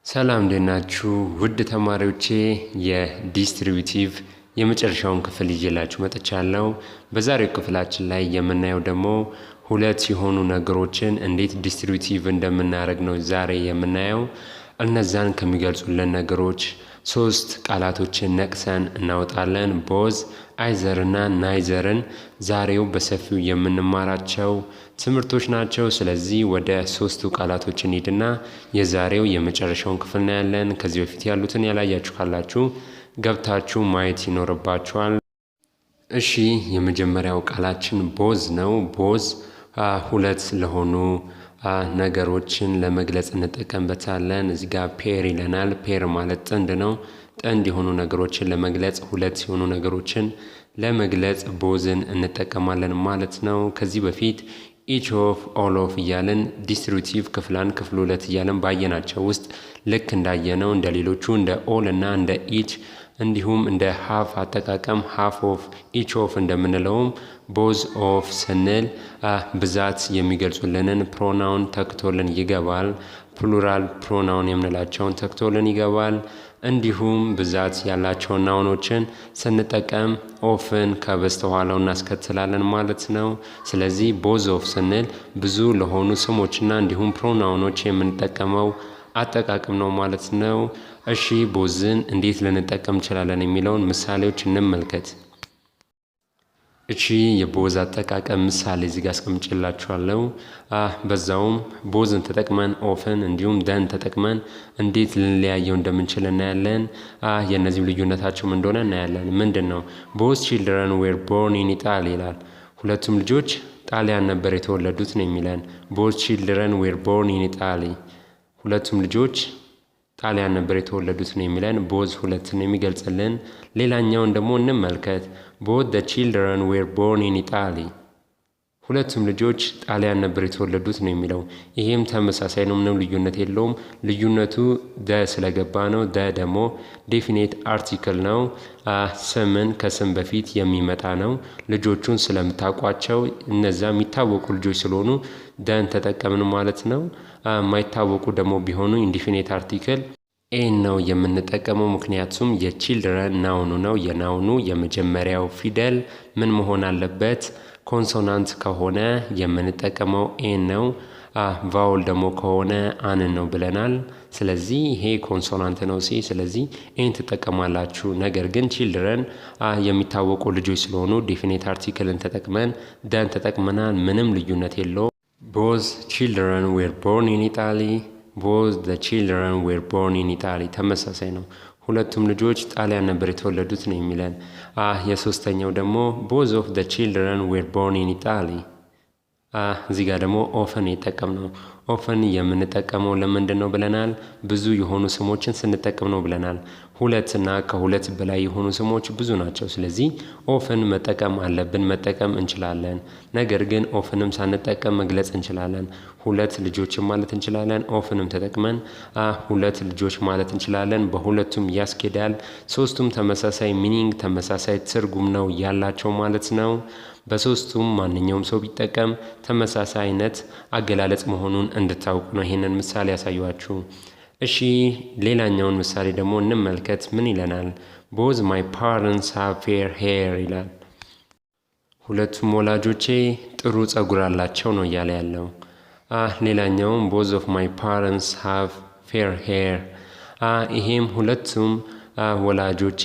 ሰላም እንደናችሁ ውድ ተማሪዎቼ የዲስትሪቢዩቲቭ የመጨረሻውን ክፍል ይዤላችሁ መጥቻለሁ። በዛሬው ክፍላችን ላይ የምናየው ደግሞ ሁለት የሆኑ ነገሮችን እንዴት ዲስትሪቢዩቲቭ እንደምናደርግ ነው ዛሬ የምናየው። እነዛን ከሚገልጹልን ነገሮች ሶስት ቃላቶችን ነቅሰን እናወጣለን። ቦዝ፣ አይዘር እና ናይዘርን ዛሬው በሰፊው የምንማራቸው ትምህርቶች ናቸው። ስለዚህ ወደ ሶስቱ ቃላቶች እንሂድና የዛሬው የመጨረሻውን ክፍል እናያለን። ከዚህ በፊት ያሉትን ያላያችሁ ካላችሁ ገብታችሁ ማየት ይኖርባችኋል። እሺ፣ የመጀመሪያው ቃላችን ቦዝ ነው። ቦዝ ሁለት ለሆኑ ነገሮችን ለመግለጽ እንጠቀምበታለን። እዚህ ጋር ፔር ይለናል። ፔር ማለት ጥንድ ነው። ጥንድ የሆኑ ነገሮችን ለመግለጽ፣ ሁለት የሆኑ ነገሮችን ለመግለጽ ቦዝን እንጠቀማለን ማለት ነው። ከዚህ በፊት ኢች ኦፍ፣ ኦል ኦፍ እያለን ዲስትሪቢዩቲቭ ክፍል 1 ክፍል 2 እያለን ባየናቸው ውስጥ ልክ እንዳየነው እንደ ሌሎቹ እንደ ኦል እና እንደ ኢች እንዲሁም እንደ ሃፍ አጠቃቀም ሃፍ ኦፍ፣ ኢች ኦፍ እንደምንለውም ቦዝ ኦፍ ስንል ብዛት የሚገልጹልንን ፕሮናውን ተክቶልን ይገባል። ፕሉራል ፕሮናውን የምንላቸውን ተክቶልን ይገባል። እንዲሁም ብዛት ያላቸውን ናውኖችን ስንጠቀም ኦፍን ከበስተኋላው እናስከትላለን ማለት ነው። ስለዚህ ቦዝ ኦፍ ስንል ብዙ ለሆኑ ስሞችና እንዲሁም ፕሮናውኖች የምንጠቀመው አጠቃቀም ነው ማለት ነው። እሺ፣ ቦዝን እንዴት ልንጠቀም እንችላለን የሚለውን ምሳሌዎች እንመልከት። እሺ፣ የቦዝ አጠቃቀም ምሳሌ እዚህ ጋር አስቀምጬላችኋለሁ። በዛውም ቦዝን ተጠቅመን ኦፍን እንዲሁም ደን ተጠቅመን እንዴት ልንለያየው እንደምንችል እናያለን። የእነዚህም ልዩነታቸው ምን እንደሆነ እናያለን። ምንድን ነው? ቦዝ ቺልድረን ዌር ቦርን ኢን ኢጣሊ ይላል። ሁለቱም ልጆች ጣሊያን ነበር የተወለዱት ነው የሚለን። ቦዝ ቺልድረን ዌር ቦርን ኢን ኢጣሊ፣ ሁለቱም ልጆች ጣሊያን ነበር የተወለዱት ነው የሚለን። ቦዝ ሁለትን የሚገልጽልን። ሌላኛውን ደግሞ እንመልከት። ቦዝ ዘ ቺልድረን ዌር ቦርን ኢን ኢጣሊ፣ ሁለቱም ልጆች ጣሊያን ነበር የተወለዱት ነው የሚለው። ይሄም ተመሳሳይ ነው፣ ምንም ልዩነት የለውም። ልዩነቱ ደ ስለገባ ነው። ደ ደግሞ ዴፊኔት አርቲክል ነው። ስምን ከስም በፊት የሚመጣ ነው። ልጆቹን ስለምታውቋቸው እነዛ የሚታወቁ ልጆች ስለሆኑ ደን ተጠቀምን ማለት ነው። የማይታወቁ ደግሞ ቢሆኑ ኢንዲፊኔት አርቲክል ኤን ነው የምንጠቀመው። ምክንያቱም የቺልድረን ናውኑ ነው። የናውኑ የመጀመሪያው ፊደል ምን መሆን አለበት? ኮንሶናንት ከሆነ የምንጠቀመው ኤን ነው። ቫውል ደግሞ ከሆነ አንን ነው ብለናል። ስለዚህ ይሄ ኮንሶናንት ነው ስለዚህ ኤን ትጠቀማላችሁ። ነገር ግን ቺልድረን የሚታወቁ ልጆች ስለሆኑ ዴፊኔት አርቲክልን ተጠቅመን ደን ተጠቅመናል። ምንም ልዩነት የለውም። ቦዝ ቺልድረን ዌር ቦርን ኢን ኢጣሊ፣ ቦዝ ዘ ቺልድረን ዌር ቦርን ኢን ኢጣሊ ተመሳሳይ ነው። ሁለቱም ልጆች ጣሊያን ነበር የተወለዱት ነው የሚለን። የሶስተኛው ደግሞ ቦዝ ኦፍ ዘ ቺልድረን ዌር ቦርን ኢን ኢጣሊ። እዚህ ጋር ደግሞ ኦፈን የጠቀምነው። ኦፈን የምንጠቀመው ለምንድን ነው ብለናል? ብዙ የሆኑ ስሞችን ስንጠቀም ነው ብለናል። ሁለት እና ከሁለት በላይ የሆኑ ስሞች ብዙ ናቸው። ስለዚህ ኦፈን መጠቀም አለብን፣ መጠቀም እንችላለን። ነገር ግን ኦፈንም ሳንጠቀም መግለጽ እንችላለን። ሁለት ልጆችን ማለት እንችላለን። ኦፈንም ተጠቅመን ሁለት ልጆች ማለት እንችላለን። በሁለቱም ያስኬዳል። ሶስቱም ተመሳሳይ ሚኒንግ፣ ተመሳሳይ ትርጉም ነው ያላቸው ማለት ነው። በሶስቱም ማንኛውም ሰው ቢጠቀም ተመሳሳይ አይነት አገላለጽ መሆኑን እንድታውቁ ነው ይሄንን ምሳሌ ያሳዩአችሁ። እሺ፣ ሌላኛውን ምሳሌ ደግሞ እንመልከት። ምን ይለናል? ቦዝ ማይ ፓረንትስ ሃቭ ፌር ሄር ይላል። ሁለቱም ወላጆቼ ጥሩ ጸጉር አላቸው ነው እያለ ያለው። ሌላኛውም ቦዝ ኦፍ ማይ ፓረንትስ ሃቭ ፌር ሄር። ይሄም ሁለቱም ወላጆቼ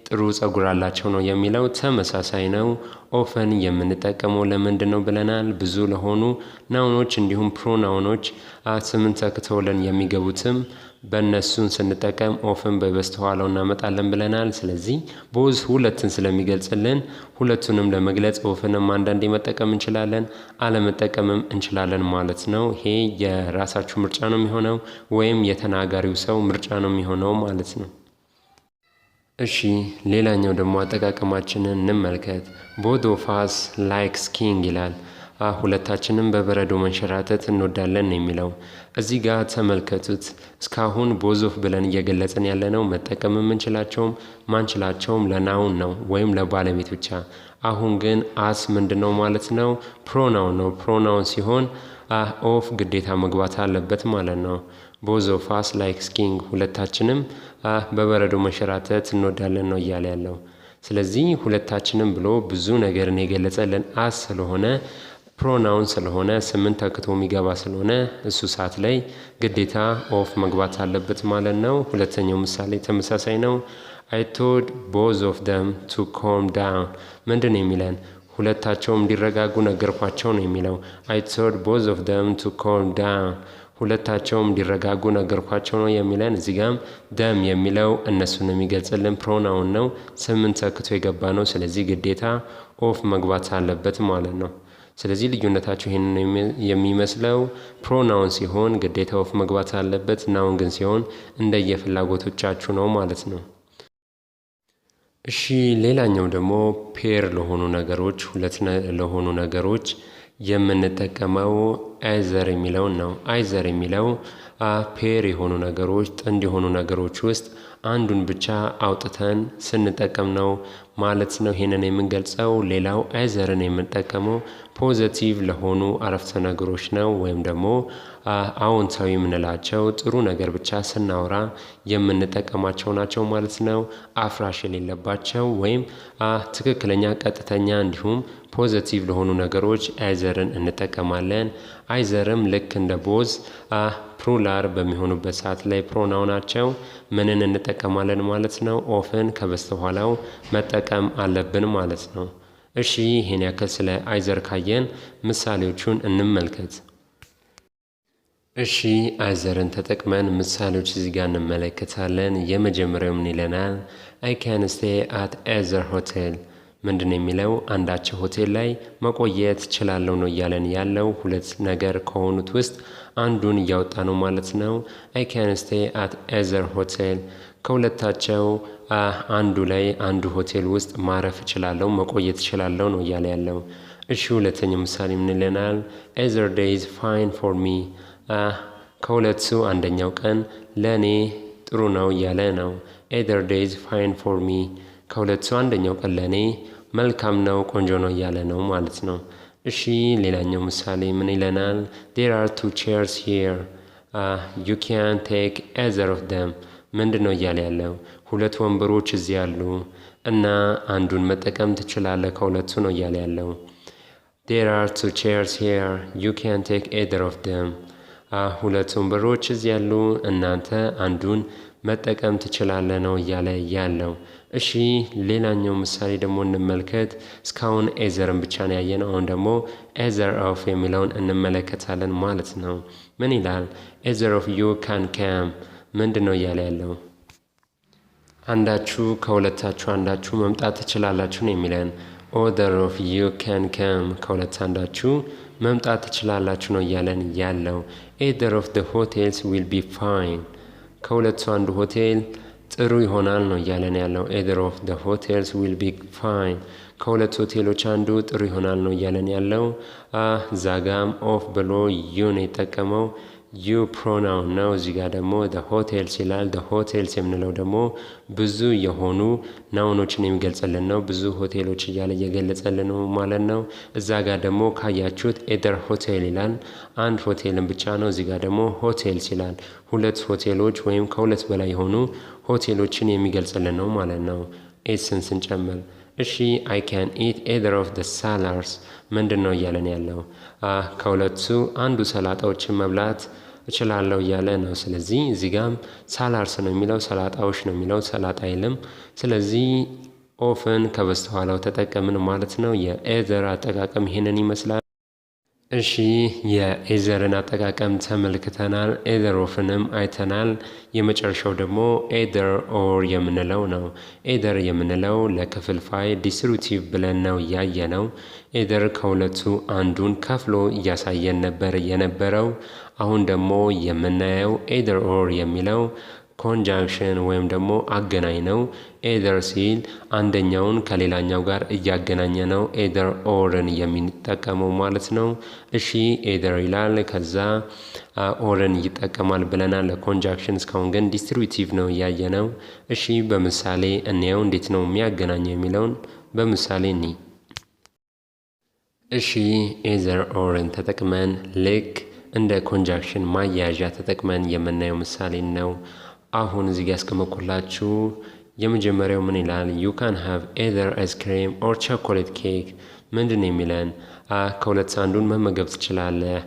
ጥሩ ጸጉር አላቸው ነው የሚለው። ተመሳሳይ ነው። ኦፈን የምንጠቀመው ለምንድን ነው ብለናል? ብዙ ለሆኑ ናውኖች እንዲሁም ፕሮናውኖች ስምን ተክተውልን የሚገቡትም በእነሱን ስንጠቀም ኦፈን በበስተኋላው እናመጣለን ብለናል። ስለዚህ ቦዝ ሁለትን ስለሚገልጽልን ሁለቱንም ለመግለጽ ኦፈንም አንዳንዴ መጠቀም እንችላለን፣ አለመጠቀምም እንችላለን ማለት ነው። ይሄ የራሳችሁ ምርጫ ነው የሚሆነው፣ ወይም የተናጋሪው ሰው ምርጫ ነው የሚሆነው ማለት ነው። እሺ፣ ሌላኛው ደግሞ አጠቃቀማችንን እንመልከት። ቦዝ ኦፍ አስ ላይክ ስኪንግ ይላል። ሁለታችንም በበረዶ መንሸራተት እንወዳለን ነው የሚለው። እዚህ ጋር ተመልከቱት። እስካሁን ቦዝ ኦፍ ብለን እየገለጽን ያለነው መጠቀም የምንችላቸውም ማንችላቸውም ለናውን ነው ወይም ለባለቤት ብቻ። አሁን ግን አስ ምንድነው ማለት ነው? ፕሮናውን ነው። ፕሮናውን ሲሆን ኦፍ ግዴታ መግባት አለበት ማለት ነው። both of us like skiing ሁለታችንም በበረዶ መንሸራተት እንወዳለን ነው እያለ ያለው። ስለዚህ ሁለታችንም ብሎ ብዙ ነገርን የገለጸልን አስ ስለሆነ ፕሮናውን ስለሆነ ስምን ተክቶ የሚገባ ስለሆነ እሱ ሰዓት ላይ ግዴታ ኦፍ መግባት አለበት ማለት ነው። ሁለተኛው ምሳሌ ተመሳሳይ ነው። I told both of them to calm down ምንድን ነው የሚለን? ሁለታቸውም እንዲረጋጉ ነገርኳቸው ነው የሚለው። I told both of them to calm down ሁለታቸውም እንዲረጋጉ ነገርኳቸው ነው የሚለን። እዚህ ጋም ደም የሚለው እነሱን የሚገልጽልን ፕሮናውን ነው። ስምን ተክቶ የገባ ነው። ስለዚህ ግዴታ ኦፍ መግባት አለበት ማለት ነው። ስለዚህ ልዩነታቸው ይሄንን የሚመስለው ፕሮናውን ሲሆን ግዴታ ኦፍ መግባት አለበት፣ ናውን ግን ሲሆን እንደየፍላጎቶቻችሁ ነው ማለት ነው። እሺ ሌላኛው ደግሞ ፔር ለሆኑ ነገሮች ሁለት ለሆኑ ነገሮች የምንጠቀመው አይዘር የሚለውን ነው። አይዘር የሚለው ፔር የሆኑ ነገሮች ጥንድ የሆኑ ነገሮች ውስጥ አንዱን ብቻ አውጥተን ስንጠቀም ነው ማለት ነው ይሄንን የምንገልጸው። ሌላው አይዘርን የምንጠቀመው ፖዚቲቭ ለሆኑ አረፍተ ነገሮች ነው፣ ወይም ደግሞ አዎንታዊ የምንላቸው ጥሩ ነገር ብቻ ስናወራ የምንጠቀማቸው ናቸው ማለት ነው። አፍራሽ የሌለባቸው ወይም ትክክለኛ ቀጥተኛ እንዲሁም ፖዚቲቭ ለሆኑ ነገሮች አይዘርን እንጠቀማለን። አይዘርም ልክ እንደ ቦዝ ፕሉራል በሚሆኑበት ሰዓት ላይ ፕሮናውናቸው ምንን እንጠቀማለን ማለት ነው? ኦፍን ከበስተኋላው መጠቀም አለብን ማለት ነው። እሺ ይሄን ያክል ስለ አይዘር ካየን ምሳሌዎቹን እንመልከት። እሺ አይዘርን ተጠቅመን ምሳሌዎች እዚህ ጋር እንመለከታለን። የመጀመሪያው ምን ይለናል? I can stay at either hotel ምንድነው የሚለው? አንዳቸው ሆቴል ላይ መቆየት እችላለሁ ነው እያለን ያለው። ሁለት ነገር ከሆኑት ውስጥ አንዱን እያወጣ ነው ማለት ነው። I can stay at either hotel ከሁለታቸው አንዱ ላይ አንዱ ሆቴል ውስጥ ማረፍ እችላለሁ መቆየት እችላለሁ ነው እያለ ያለው። እሺ ሁለተኛው ምሳሌ ምን ይለናል? either day is fine for me ከሁለቱ አንደኛው ቀን ለኔ ጥሩ ነው እያለ ነው። either day is fine for me ከሁለቱ አንደኛው ቀን ለኔ መልካም ነው ቆንጆ ነው እያለ ነው ማለት ነው። እሺ ሌላኛው ምሳሌ ምን ይለናል? there are two chairs here you can take either of them ምንድነው እያለ ያለው? ሁለት ወንበሮች እዚህ አሉ እና አንዱን መጠቀም ትችላለህ ከሁለቱ ነው እያለ ያለው። there are two chairs here you can take either of them ሁለት ወንበሮች እዚህ አሉ እናንተ አንዱን መጠቀም ትችላለህ ነው እያለ ያለው። እሺ ሌላኛው ምሳሌ ደግሞ እንመልከት። እስካሁን ኤዘርን ብቻ ነው ያየነው። አሁን ደግሞ ኤዘር ኦፍ የሚለውን እንመለከታለን ማለት ነው። ምን ይላል? ኤዘር ኦፍ ዩ ካን ካም ምንድነው እያለ ያለው? አንዳችሁ ከሁለታችሁ አንዳችሁ መምጣት ትችላላችሁ ነው የሚለን። ኦዘር ኦፍ ዩ ካን ካም ከሁለት አንዳችሁ መምጣት ትችላላችሁ ነው እያለን ያለው። ኤዘር ኦፍ ዘ ሆቴልስ ዊል ቢ ፋይን ከሁለቱ አንዱ ሆቴል ጥሩ ይሆናል ነው እያለን ያለው። either of the hotels will be fine ከሁለት ሆቴሎች አንዱ ጥሩ ይሆናል ነው እያለን ያለው። ዛጋም ኦፍ ብሎ ዩ ነው የጠቀመው። ዩ ፕሮናውን ነው። እዚህ ጋር ደግሞ the hotels ይላል። the hotels የምንለው ደግሞ ብዙ የሆኑ ናውኖችን የሚገልጽልን ነው። ብዙ ሆቴሎች እያለ እየገለጸልን ነው ማለት ነው። እዛ ጋር ደግሞ ካያችሁት either hotel ይላል። አንድ ሆቴልን ብቻ ነው። እዚህ ጋር ደግሞ ሆቴልስ ይላል። ሁለት ሆቴሎች ወይም ከሁለት በላይ የሆኑ ሆቴሎችን የሚገልጽልን ነው ማለት ነው ኤስን ስንጨምር። እሺ I can eat either of the salads ምንድነው እያለን ያለው? ከሁለቱ አንዱ ሰላጣዎችን መብላት እችላለሁ እያለ ነው። ስለዚህ እዚህ ጋም ሳላርስ ነው የሚለው ሰላጣዎች ነው የሚለው ሰላጣ አይልም። ስለዚህ ኦፍን ከበስተኋላው ተጠቀምን ማለት ነው። የኤዘር አጠቃቀም ይሄንን ይመስላል። እሺ የኤዘርን አጠቃቀም ተመልክተናል። ኤዘር ኦፍንም አይተናል። የመጨረሻው ደግሞ ኤዘር ኦር የምንለው ነው። ኤዘር የምንለው ለክፍልፋይ ዲስትሪቢዩቲቭ ብለን ነው ያየነው። ኤዘር ከሁለቱ አንዱን ከፍሎ እያሳየን ነበር የነበረው። አሁን ደግሞ የምናየው ኤዘር ኦር የሚለው ኮንጃንክሽን ወይም ደግሞ አገናኝ ነው። ኤዘር ሲል አንደኛውን ከሌላኛው ጋር እያገናኘ ነው ኤዘር ኦርን የሚጠቀመው ማለት ነው። እሺ ኤዘር ይላል፣ ከዛ ኦርን ይጠቀማል ብለናል ለኮንጃንክሽን። እስካሁን ግን ዲስትሪቢዩቲቭ ነው ያየነው። እሺ በምሳሌ እንየው እንዴት ነው የሚያገናኘው የሚለውን በምሳሌ እሺ ኤዘር ኦርን ተጠቅመን ልክ እንደ ኮንጃክሽን ማያያዣ ተጠቅመን የምናየው ምሳሌ ነው። አሁን እዚህ ጋር ያስቀመጥኩላችሁ የመጀመሪያው ምን ይላል? you can have either ice cream or chocolate cake ምንድነው የሚለን? ከሁለት አንዱን መመገብ ትችላለህ።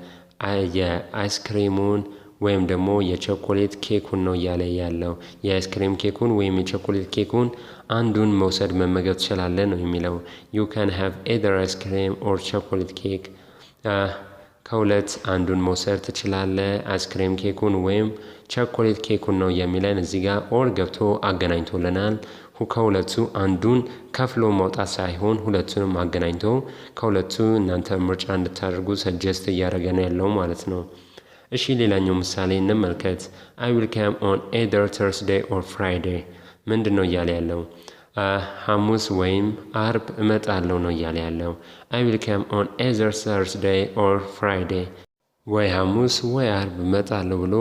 የአይስክሬሙን ወይም ደግሞ የቾኮሌት ኬኩን ነው እያለ ያለው። የአይስክሬም ኬኩን ወይም የቾኮሌት ኬኩን አንዱን መውሰድ መመገብ ትችላለህ ነው የሚለው። you can have either ice cream or chocolate cake ከሁለት አንዱን መውሰድ ትችላለህ። አይስክሬም ኬኩን ወይም ቾኮሌት ኬኩን ነው የሚለን። እዚህ ጋር ኦር ገብቶ አገናኝቶልናል። ከሁለቱ አንዱን ከፍሎ ማውጣት ሳይሆን ሁለቱንም አገናኝቶ ከሁለቱ እናንተ ምርጫ እንድታደርጉ ሰጀስት እያደረገ ነው ያለው ማለት ነው። እሺ ሌላኛው ምሳሌ እንመልከት። I will come on either Thursday or Friday ምንድነው እያለ ያለው? ሐሙስ ወይም አርብ እመጣለሁ ነው እያለ ያለው። I will come on either Thursday or Friday ወይ ሐሙስ ወይ አርብ እመጣለሁ ብሎ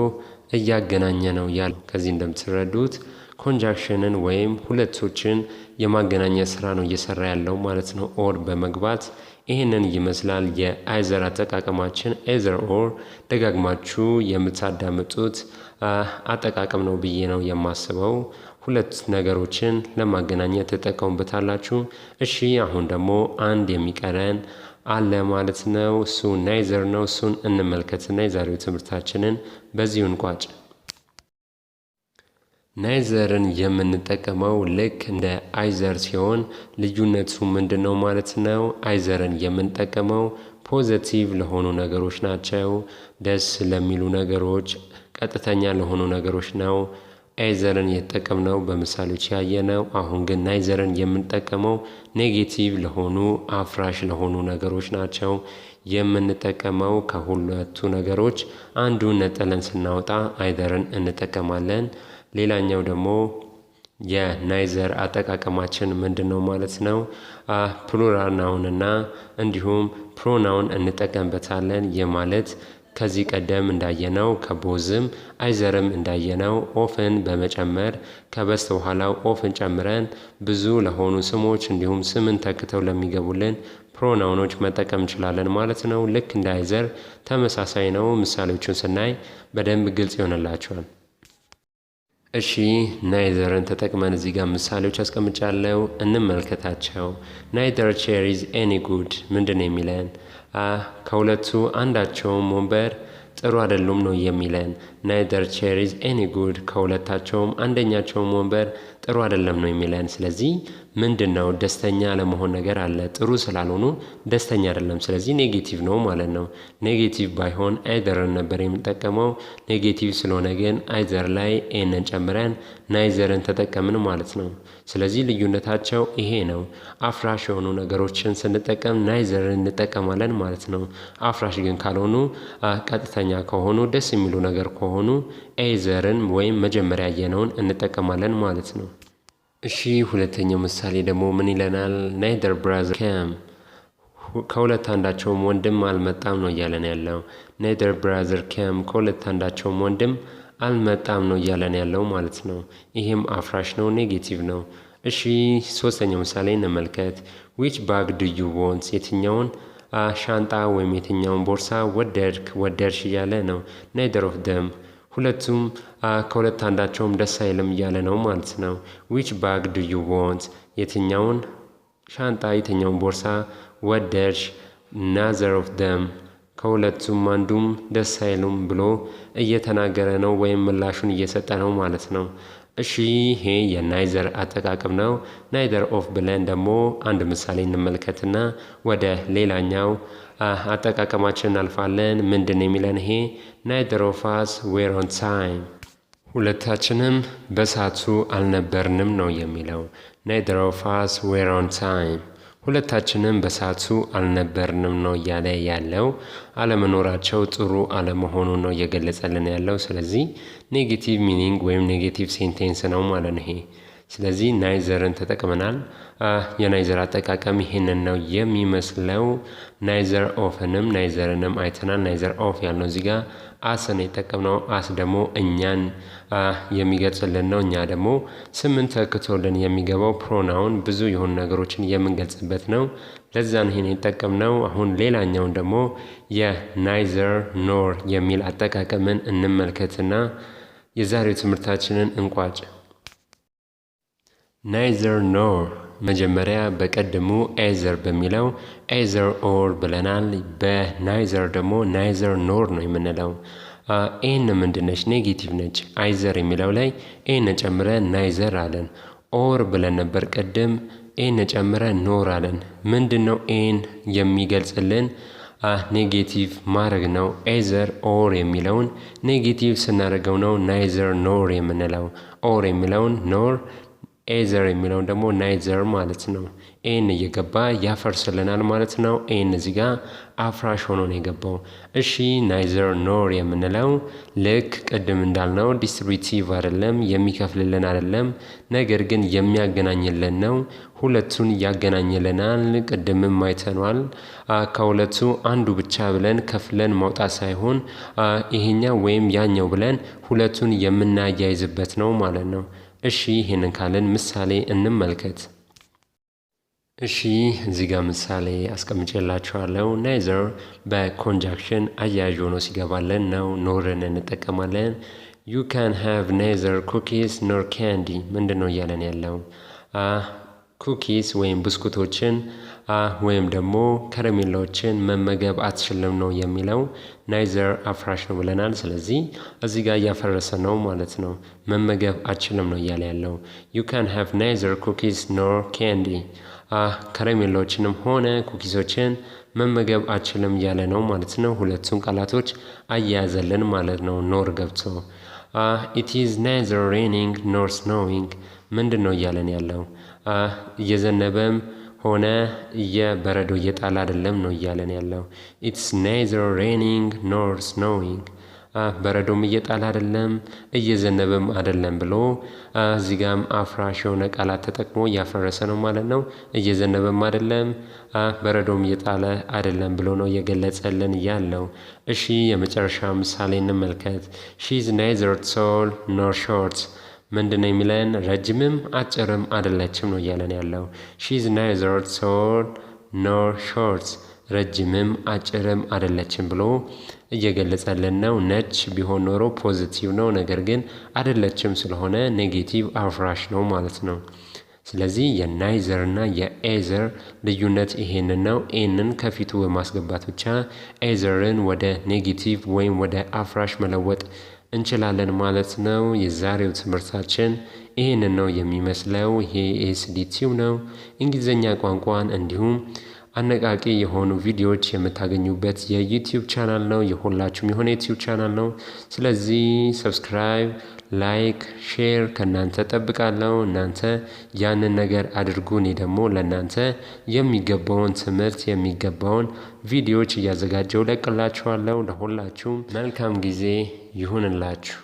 እያገናኘ ነው ያለው። ከዚህ እንደምትረዱት ኮንጃክሽንን ወይም ሁለቶችን የማገናኘት ስራ ነው እየሰራ ያለው ማለት ነው። ኦር በመግባት ይህንን ይመስላል የአይዘር አጠቃቀማችን። ኤዘር ኦር ደጋግማችሁ የምታዳምጡት አጠቃቀም ነው ብዬ ነው የማስበው። ሁለት ነገሮችን ለማገናኘት ተጠቀሙበታላችሁ። እሺ አሁን ደግሞ አንድ የሚቀረን አለ ማለት ነው። እሱ ናይዘር ነው። እሱን እንመልከትና የዛሬው ትምህርታችንን በዚሁ እንቋጭ። ናይዘርን የምንጠቀመው ልክ እንደ አይዘር ሲሆን ልዩነቱ ምንድነው ማለት ነው? አይዘርን የምንጠቀመው ፖዚቲቭ ለሆኑ ነገሮች ናቸው። ደስ ለሚሉ ነገሮች፣ ቀጥተኛ ለሆኑ ነገሮች ነው አይዘርን የተጠቀምነው በምሳሌዎች ያየነው። አሁን ግን ናይዘርን የምንጠቀመው ኔጌቲቭ ለሆኑ አፍራሽ ለሆኑ ነገሮች ናቸው የምንጠቀመው። ከሁለቱ ነገሮች አንዱን ነጥለን ስናወጣ አይዘርን እንጠቀማለን። ሌላኛው ደግሞ የናይዘር አጠቃቀማችን ምንድነው ማለት ነው? ፕሉራል ናውንና እንዲሁም ፕሮናውን እንጠቀምበታለን። የማለት ከዚህ ቀደም እንዳየነው ከቦዝም አይዘርም እንዳየነው ኦፍን በመጨመር ከበስተኋላው ኦፍን ጨምረን ብዙ ለሆኑ ስሞች እንዲሁም ስምን ተክተው ለሚገቡልን ፕሮናውኖች መጠቀም እንችላለን ማለት ነው። ልክ እንደ አይዘር ተመሳሳይ ነው። ምሳሌዎቹን ስናይ በደንብ ግልጽ ይሆንላችኋል። እሺ ናይዘርን ተጠቅመን እዚህ ጋር ምሳሌዎች አስቀምጫለሁ፣ እንመልከታቸው። ናይዘር ቼር ኢዝ ኤኒ ጉድ ምንድነው የሚለን? ከሁለቱ አንዳቸውም ወንበር ጥሩ አይደሉም ነው የሚለን። ናይዘር ቼር ኢዝ ኤኒ ጉድ ከሁለታቸውም አንደኛቸውም ወንበር ጥሩ አይደለም ነው የሚለን። ስለዚህ ምንድነው? ደስተኛ ለመሆን ነገር አለ። ጥሩ ስላልሆኑ ደስተኛ አይደለም። ስለዚህ ኔጌቲቭ ነው ማለት ነው። ኔጌቲቭ ባይሆን አይዘርን ነበር የምንጠቀመው። ኔጌቲቭ ስለሆነ ግን አይዘር ላይ ኤንን ጨምረን ናይዘርን ተጠቀምን ማለት ነው። ስለዚህ ልዩነታቸው ይሄ ነው። አፍራሽ የሆኑ ነገሮችን ስንጠቀም ናይዘርን እንጠቀማለን ማለት ነው። አፍራሽ ግን ካልሆኑ ቀጥተኛ ከሆኑ ደስ የሚሉ ነገር ከሆኑ አይዘርን ወይም መጀመሪያ ያየነውን እንጠቀማለን ማለት ነው። እሺ ሁለተኛው ምሳሌ ደግሞ ምን ይለናል? ናይዘር ብራዘር ኬም ከሁለት አንዳቸውም ወንድም አልመጣም ነው እያለን ያለው። ናይዘር ብራዘር ኬም ከሁለት አንዳቸውም ወንድም አልመጣም ነው እያለን ያለው ማለት ነው። ይሄም አፍራሽ ነው፣ ኔጌቲቭ ነው። እሺ ሶስተኛው ምሳሌ እንመልከት። which bag do you want የትኛውን ሻንጣ ወይም የትኛውን ቦርሳ ወደድሽ እያለ ነው። neither of them ሁለቱም ከሁለት አንዳቸውም ደስ አይልም እያለ ነው ማለት ነው። which bag do you want የትኛውን ሻንጣ የትኛውን ቦርሳ ወደድሽ። neither of them ከሁለቱም አንዱም ደስ አይሉም ብሎ እየተናገረ ነው ወይም ምላሹን እየሰጠ ነው ማለት ነው። እሺ ይሄ የናይዘር አጠቃቀም ነው። ናይዘር ኦፍ ብለን ደግሞ አንድ ምሳሌ እንመልከትና ወደ ሌላኛው አጠቃቀማችን እናልፋለን። ምንድነው የሚለን? ይሄ ናይዘር ኦፍ አስ ዌር ኦን ታይም ሁለታችንም በሰዓቱ አልነበርንም ነው የሚለው። ናይዘር ኦፍ አስ ዌር ኦን ታይም ሁለታችንም በሰዓቱ አልነበርንም ነው እያለ ያለው። አለመኖራቸው ጥሩ አለመሆኑን ነው እየገለጸልን ያለው። ስለዚህ ኔጌቲቭ ሚኒንግ ወይም ኔጌቲቭ ሴንቴንስ ነው ማለት ነው ይሄ። ስለዚህ ናይዘርን ተጠቅመናል። የናይዘር አጠቃቀም ይሄንን ነው የሚመስለው። ናይዘር ኦፍንም ናይዘርንም አይተናል። ናይዘር ኦፍ ያልነው እዚህ ጋር አስን የጠቀምነው አስ ደግሞ እኛን የሚገልጽልን ነው። እኛ ደግሞ ስምን ተክቶልን የሚገባው ፕሮናውን ብዙ የሆኑ ነገሮችን የምንገልጽበት ነው። ለዛ ነው ይሄን የጠቀምነው። አሁን ሌላኛውን ደግሞ የናይዘር ኖር የሚል አጠቃቀምን እንመልከትና የዛሬው ትምህርታችንን እንቋጭ። ናይዘር ኖር መጀመሪያ በቀድሙ ኤዘር በሚለው ኤዘር ኦር ብለናል። በናይዘር ደግሞ ናይዘር ኖር ነው የምንለው። ኤን ምንድነች? ኔጌቲቭ ነች። አይዘር የሚለው ላይ ኤን ጨምረ ናይዘር አለን። ኦር ብለን ነበር ቅድም፣ ኤን ጨምረ ኖር አለን። ምንድነው ኤን የሚገልጽልን? ኔጌቲቭ ማድረግ ነው። ኤዘር ኦር የሚለውን ኔጌቲቭ ስናደርገው ነው ናይዘር ኖር የምንለው። ኦር የሚለውን ኖር፣ ኤዘር የሚለውን ደግሞ ናይዘር ማለት ነው። ኤን እየገባ ያፈርስልናል ማለት ነው። ኤን እዚህ ጋር አፍራሽ ሆኖ ነው የገባው። እሺ ናይዘር ኖር የምንለው ልክ ቅድም እንዳልነው ዲስትሪቢቲቭ አይደለም፣ የሚከፍልልን አይደለም፣ ነገር ግን የሚያገናኝልን ነው። ሁለቱን ያገናኝልናል። ቅድምም አይተኗል። ከሁለቱ አንዱ ብቻ ብለን ከፍለን ማውጣት ሳይሆን ይሄኛው ወይም ያኛው ብለን ሁለቱን የምናያይዝበት ነው ማለት ነው። እሺ ይሄንን ካለን ምሳሌ እንመልከት። እሺ እዚህ ጋር ምሳሌ አስቀምጬላችኋለሁ። ናይዘር በኮንጃክሽን አያያዥ ሆኖ ሲገባለን ነው ኖርን እንጠቀማለን። ዩ ካን ሃቭ ናይዘር ኩኪስ ኖር ካንዲ። ምንድን ነው እያለን ያለው? ኩኪስ ወይም ብስኩቶችን ወይም ደግሞ ከረሜላዎችን መመገብ አትችልም ነው የሚለው። ናይዘር አፍራሽ ነው ብለናል። ስለዚህ እዚህ ጋር እያፈረሰ ነው ማለት ነው። መመገብ አትችልም ነው እያለ ያለው። ዩ ካን ሃቭ ናይዘር ኩኪስ ኖር ካንዲ። ከረሜላዎችንም ሆነ ኩኪሶችን መመገብ አትችልም እያለ ነው ማለት ነው። ሁለቱን ቃላቶች አያያዘልን ማለት ነው ኖር ገብቶ። ኢት ኢዝ ናይዘር ሬኒንግ ኖር ስኖዊንግ። ምንድን ነው እያለን ያለው? እየዘነበም ሆነ የበረዶ እየጣለ አይደለም ነው እያለን ያለው። ኢትስ ናይዘር ሬኒንግ ኖር ስኖዊንግ። በረዶም እየጣለ አይደለም እየዘነበም አይደለም ብሎ እዚህ ጋም አፍራሽ የሆነ ቃላት ተጠቅሞ እያፈረሰ ነው ማለት ነው። እየዘነበም አይደለም በረዶም እየጣለ አይደለም ብሎ ነው እየገለጸልን ያለው። እሺ የመጨረሻ ምሳሌ እንመልከት። ሺዝ ናይዘር ቶል ኖር ሾርት። ምንድነው የሚለን? ረጅምም አጭርም አይደለችም ነው እያለን ያለው። ሺዝ ናይዘር ቶል ኖር ሾርት። ረጅምም አጭርም አይደለችም ብሎ እየገለጸልን ነው። ነች ቢሆን ኖሮ ፖዚቲቭ ነው፣ ነገር ግን አይደለችም ስለሆነ ኔጌቲቭ አፍራሽ ነው ማለት ነው። ስለዚህ የናይዘር እና የኤዘር ልዩነት ይሄንን ነው። ኤንን ከፊቱ በማስገባት ብቻ ኤዘርን ወደ ኔጌቲቭ ወይም ወደ አፍራሽ መለወጥ እንችላለን ማለት ነው። የዛሬው ትምህርታችን ይሄንን ነው የሚመስለው። ይሄ ኤስዲቲው ነው። እንግሊዝኛ ቋንቋን እንዲሁም አነቃቂ የሆኑ ቪዲዮዎች የምታገኙበት የዩቲዩብ ቻናል ነው። የሁላችሁም የሆነ ዩቲዩብ ቻናል ነው። ስለዚህ ሰብስክራይብ፣ ላይክ፣ ሼር ከእናንተ ጠብቃለሁ። እናንተ ያንን ነገር አድርጉ። እኔ ደግሞ ለእናንተ የሚገባውን ትምህርት የሚገባውን ቪዲዮዎች እያዘጋጀው ለቅላችኋለሁ። ለሁላችሁም መልካም ጊዜ ይሁንላችሁ።